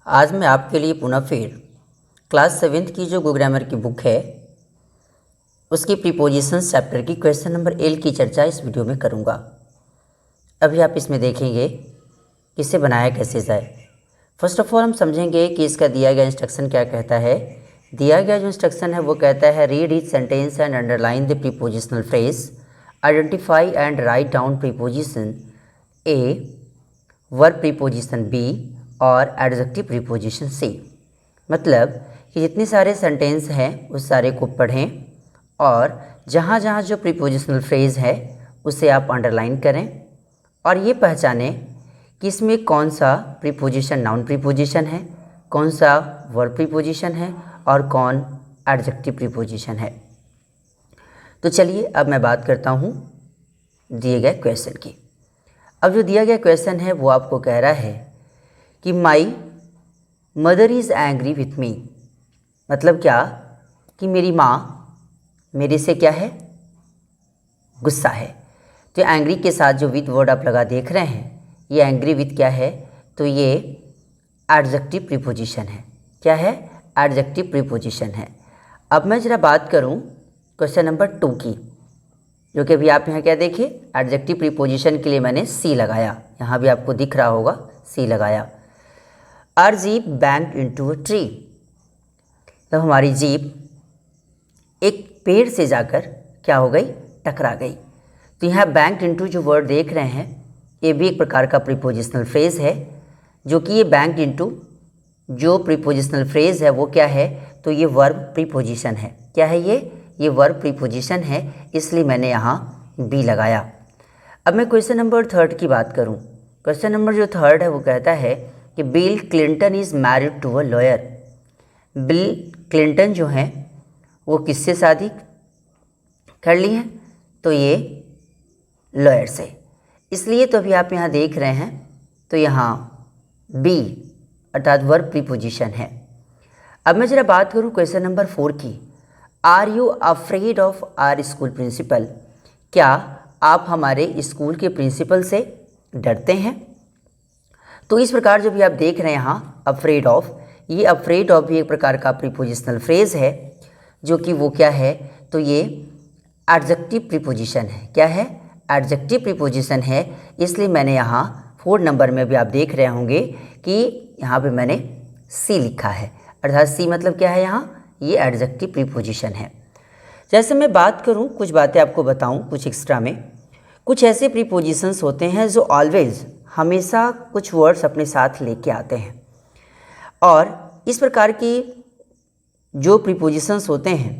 आज मैं आपके लिए पुनः फिर क्लास 7th की जो गो ग्रामर की बुक है उसकी प्रीपोजिशंस चैप्टर की क्वेश्चन नंबर एल की चर्चा इस वीडियो में करूंगा। अभी आप इसमें देखेंगे कि इसे बनाया कैसे जाए। फर्स्ट ऑफ ऑल हम समझेंगे कि इसका दिया गया इंस्ट्रक्शन क्या कहता है। दिया गया जो इंस्ट्रक्शन है वो कहता है read each sentence and underline the prepositional phrase, identify and write down preposition A, verb preposition B और एडजेक्टिव प्रीपोजिशन सी। मतलब कि जितने सारे सेंटेंस हैं उस सारे को पढ़ें और जहाँ जहाँ जो प्रीपोजिशनल फ्रेज़ है उसे आप अंडरलाइन करें और ये पहचानें कि इसमें कौन सा प्रीपोजिशन नाउन प्रीपोजिशन है, कौन सा वर्ब प्रीपोजिशन है और कौन एडजेक्टिव प्रीपोजिशन है। तो चलिए अब मैं बात करता हूँ दिए गए क्वेश्चन की। अब जो दिया गया क्वेश्चन है वो आपको कह रहा है कि my mother is angry with me. मतलब क्या कि मेरी माँ मेरे से क्या है, गुस्सा है। तो एंग्री के साथ जो विथ वर्ड आप लगा देख रहे हैं ये एंग्री विथ क्या है, तो ये एडजेक्टिव प्रीपोजिशन है। क्या है, एडजेक्टिव प्रीपोजिशन है। अब मैं ज़रा बात करूं क्वेश्चन नंबर 2 की, जो कि अभी आप यहाँ क्या देखिए एडजेक्टिव प्रीपोजिशन के लिए मैंने सी लगाया, यहाँ भी आपको दिख रहा होगा सी लगाया। Our jeep banged into a tree. तो हमारी जीप एक पेड़ से जाकर क्या हो गई, टकरा गई। तो यहाँ बैंक्ड इनटू जो वर्ड देख रहे हैं ये भी एक प्रकार का प्रीपोजिशनल फ्रेज है, जो कि ये बैंक्ड इनटू जो प्रीपोजिशनल फ्रेज है वो क्या है, तो ये वर्ब प्रीपोजिशन है। क्या है ये वर्ब प्रीपोजिशन है, इसलिए मैंने यहाँ बी लगाया। अब मैं क्वेश्चन नंबर 3 की बात करूँ। क्वेश्चन नंबर जो 3 है वो कहता है कि Bill Clinton is married to a lawyer. Bill Clinton जो हैं वो किससे शादी कर ली है, तो ये लॉयर से। इसलिए तो अभी आप यहाँ देख रहे हैं तो यहाँ बी अर्थात वर्ब प्रीपोजिशन है। अब मैं ज़रा बात करूँ क्वेश्चन नंबर 4 की। Are you afraid of our school principal. क्या आप हमारे स्कूल के प्रिंसिपल से डरते हैं। तो इस प्रकार जो भी आप देख रहे हैं यहाँ अफ्रेड ऑफ, ये अफ्रेड ऑफ भी एक प्रकार का प्रीपोजिशनल फ्रेज है, जो कि वो क्या है, तो ये एडजेक्टिव प्रीपोजिशन है। क्या है, एडजेक्टिव प्रीपोजिशन है। इसलिए मैंने यहाँ 4 नंबर में भी आप देख रहे होंगे कि यहाँ पे मैंने सी लिखा है, अर्थात सी मतलब क्या है, यहाँ ये एडजेक्टिव प्रीपोजिशन है। जैसे मैं बात करूँ कुछ बातें आपको बताऊँ कुछ एक्स्ट्रा में, कुछ ऐसे प्रीपोजिशंस होते हैं जो ऑलवेज हमेशा कुछ वर्ड्स अपने साथ लेके आते हैं, और इस प्रकार की जो प्रीपोजिशंस होते हैं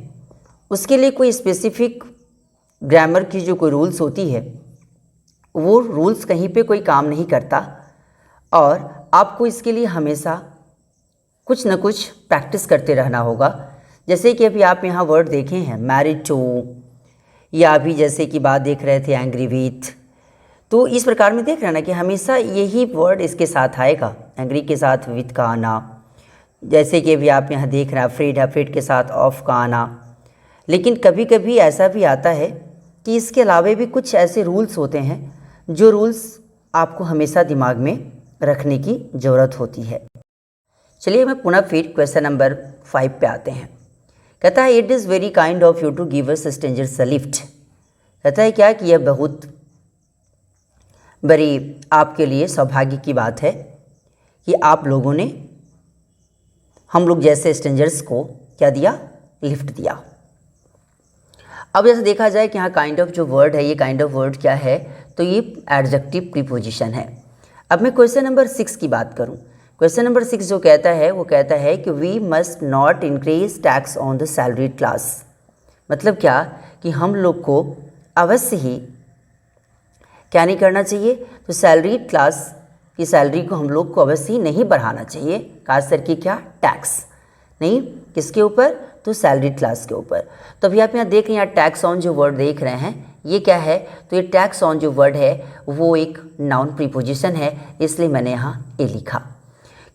उसके लिए कोई स्पेसिफिक ग्रामर की जो कोई रूल्स होती है वो रूल्स कहीं पे कोई काम नहीं करता, और आपको इसके लिए हमेशा कुछ न कुछ प्रैक्टिस करते रहना होगा। जैसे कि अभी आप यहाँ वर्ड देखे हैं मैरिड टू, या अभी जैसे कि बात देख रहे थे एंग्री विथ, तो इस प्रकार में देख रहे हैं ना कि हमेशा यही वर्ड इसके साथ आएगा, एंग्री के साथ विथ का आना। जैसे कि अभी आप यहाँ देख रहे हैं अफ्रेड, अफ्रेड के साथ ऑफ का आना। लेकिन कभी कभी ऐसा भी आता है कि इसके अलावा भी कुछ ऐसे रूल्स होते हैं जो रूल्स आपको हमेशा दिमाग में रखने की ज़रूरत होती है। चलिए मैं पुनः फिर क्वेश्चन नंबर 5 पे आते हैं। कहता है it is very kind of you to give us strangers a lift. कहता है क्या कि यह बहुत बड़ी आपके लिए सौभाग्य की बात है कि आप लोगों ने हम लोग जैसे स्ट्रेंजर्स को क्या दिया, लिफ्ट दिया। अब जैसे देखा जाए कि यहाँ काइंड ऑफ जो वर्ड है ये काइंड ऑफ वर्ड क्या है, तो ये एडजेक्टिव प्रीपोजिशन है। अब मैं क्वेश्चन नंबर 6 की बात करूँ। क्वेश्चन नंबर 6 जो कहता है वो कहता है कि we must not increase tax on the salaried class. मतलब क्या कि हम लोग को अवश्य ही क्या नहीं करना चाहिए, तो सैलरीड क्लास की सैलरी को हम लोग को अवश्य ही नहीं बढ़ाना चाहिए, खास करके क्या टैक्स नहीं, किसके ऊपर, तो सैलरीड क्लास के ऊपर। तो अभी आप यहाँ देख रहे हैं यहाँ टैक्स ऑन जो वर्ड देख रहे हैं ये क्या है, तो ये टैक्स ऑन जो वर्ड है वो एक नाउन प्रीपोजिशन है, इसलिए मैंने यहाँ ए लिखा।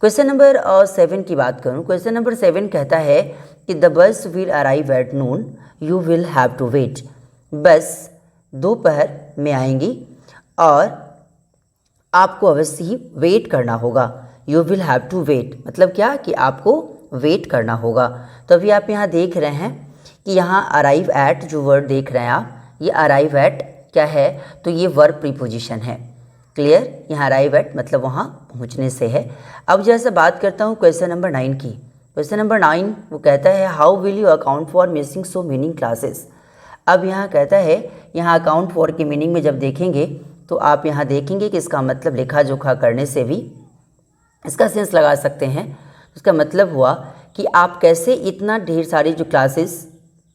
क्वेश्चन नंबर 7 की बात करूँ। क्वेश्चन नंबर 7 कहता है कि the bus will arrive at noon, you will have to wait. Bus दोपहर में आएंगी और आपको अवश्य ही वेट करना होगा। You will have to wait, मतलब क्या कि आपको वेट करना होगा। तो अभी आप यहाँ देख रहे हैं कि यहाँ अराइव एट जो वर्ड देख रहे हैं आप, ये अराइव एट क्या है, तो ये वर्ब प्रीपोजिशन है। क्लियर, यहाँ अराइव एट मतलब वहाँ पहुँचने से है। अब जैसे बात करता हूँ क्वेश्चन नंबर 9 की। क्वेश्चन नंबर 9 वो कहता है how will you account for missing so meaning classes. अब यहाँ कहता है, यहाँ अकाउंट फॉर की मीनिंग में जब देखेंगे तो आप यहाँ देखेंगे कि इसका मतलब लेखा जोखा करने से भी इसका सेंस लगा सकते हैं। उसका मतलब हुआ कि आप कैसे इतना ढेर सारी जो क्लासेस,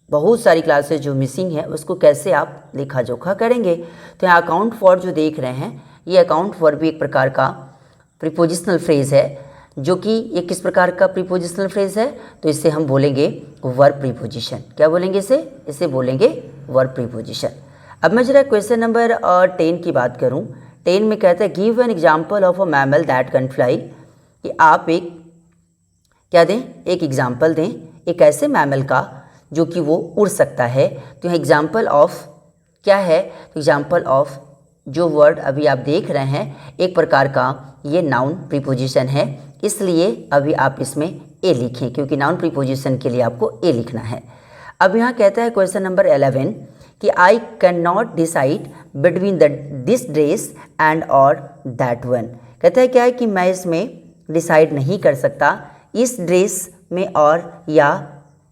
बहुत सारी क्लासेस जो मिसिंग है, उसको कैसे आप लेखा जोखा करेंगे। तो यहाँ अकाउंट फॉर जो देख रहे हैं, ये अकाउंट फॉर भी एक प्रकार का प्रीपोजिशनल फ्रेज़ है, जो कि ये किस प्रकार का प्रीपोजिशनल फ्रेज़ है, तो इसे हम बोलेंगे वर्ब प्रीपोजिशन। क्या बोलेंगे इसे बोलेंगे वर्ब प्रीपोजिशन। अब मैं जरा क्वेश्चन नंबर 10 की बात करूं। 10 में कहता है give an example of a mammal that can fly, कि आप एक क्या दें, एक एग्जाम्पल दें एक ऐसे मैमल का जो कि वो उड़ सकता है। तो एग्जाम्पल ऑफ क्या है, तो एग्जाम्पल ऑफ जो वर्ड अभी आप देख रहे हैं एक प्रकार का ये नाउन प्रीपोजिशन है, इसलिए अभी आप इसमें ए लिखें, क्योंकि नाउन प्रीपोजिशन के लिए आपको ए लिखना है। अब यहाँ कहता है क्वेश्चन नंबर 11 कि I can not decide between this dress and और दैट वन। कहता है क्या है कि मैं इसमें डिसाइड नहीं कर सकता इस ड्रेस में और या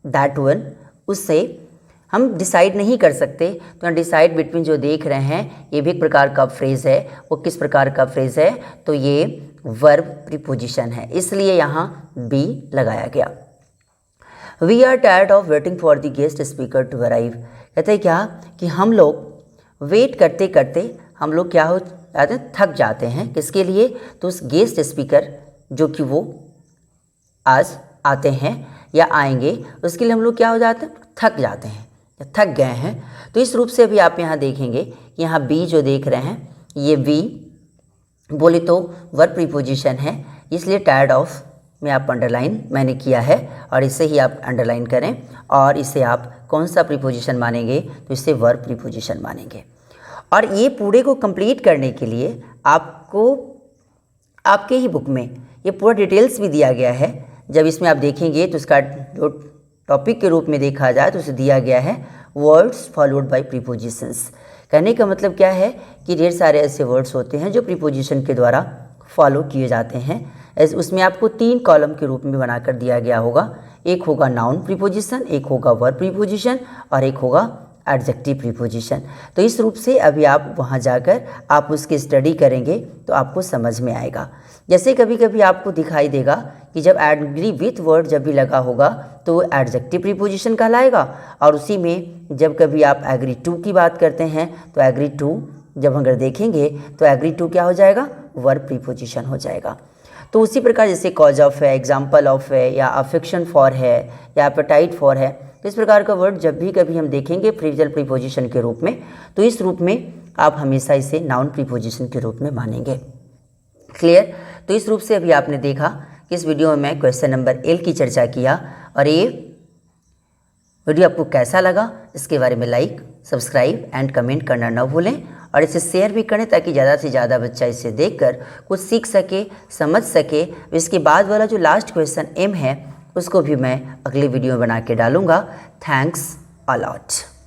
दैट वन, उससे हम डिसाइड नहीं कर सकते। तो डिसाइड बिटवीन जो देख रहे हैं ये भी एक प्रकार का फ्रेज़ है। वो किस प्रकार का फ्रेज़ है, तो ये वर्ब प्रीपोजिशन है, इसलिए यहाँ बी लगाया गया। We are tired of waiting for the guest speaker to arrive. कहते हैं क्या कि हम लोग वेट करते करते हम लोग क्या हो जाते हैं, थक जाते हैं। किसके लिए, तो उस गेस्ट स्पीकर जो कि वो आज आते हैं या आएंगे, उसके लिए हम लोग क्या हो जाते हैं, थक जाते हैं, थक गए हैं। तो इस रूप से भी आप यहाँ देखेंगे कि यहाँ बी जो देख रहे हैं, ये बी बोले तो वर्ब प्रीपोजिशन है, इसलिए टायर्ड ऑफ में आप अंडरलाइन मैंने किया है, और इसे ही आप अंडरलाइन करें। और इसे आप कौन सा प्रीपोजिशन मानेंगे, तो इसे वर्ब प्रीपोजिशन मानेंगे। और ये पूरे को कंप्लीट करने के लिए आपको आपके ही बुक में ये पूरा डिटेल्स भी दिया गया है। जब इसमें आप देखेंगे तो इसका जो टॉपिक के रूप में देखा जाए तो उसे दिया गया है वर्ड्स फॉलोड बाय प्रीपोजिशंस। कहने का मतलब क्या है कि ढेर सारे ऐसे वर्ड्स होते हैं जो प्रीपोजिशन के द्वारा फॉलो किए जाते हैं। उसमें आपको 3 कॉलम के रूप में बनाकर दिया गया होगा। एक होगा नाउन प्रीपोजिशन, एक होगा वर्ब प्रीपोजिशन और एक होगा एडजेक्टिव प्रीपोजिशन। तो इस रूप से अभी आप वहाँ जाकर आप उसकी स्टडी करेंगे तो आपको समझ में आएगा। जैसे कभी कभी आपको दिखाई देगा कि जब एग्री विथ वर्ड जब भी लगा होगा तो वो एडजेक्टिव प्रीपोजिशन कहलाएगा, और उसी में जब कभी आप एग्री टू की बात करते हैं तो एग्री टू जब अगर देखेंगे तो एग्री टू क्या हो जाएगा, वर्ब प्रीपोजिशन हो जाएगा। तो उसी प्रकार जैसे कॉज ऑफ है, एग्जाम्पल ऑफ है, या अफेक्शन फॉर है, या एपेटाइट फॉर है, तो इस प्रकार का वर्ड जब भी कभी हम देखेंगे फ्रेजल प्रीपोजिशन के रूप में, तो इस रूप में आप हमेशा इसे नाउन प्रीपोजिशन के रूप में मानेंगे। क्लियर। तो इस रूप से अभी आपने देखा कि इस वीडियो में मैं क्वेश्चन नंबर एल की चर्चा किया, और ये वीडियो आपको कैसा लगा इसके बारे में लाइक, सब्सक्राइब एंड कमेंट करना न भूलें, और इसे शेयर भी करें ताकि ज़्यादा से ज़्यादा बच्चा इसे देखकर कुछ सीख सके, समझ सके। इसके बाद वाला जो लास्ट क्वेश्चन एम है उसको भी मैं अगले वीडियो में बना के डालूँगा। Thanks a lot.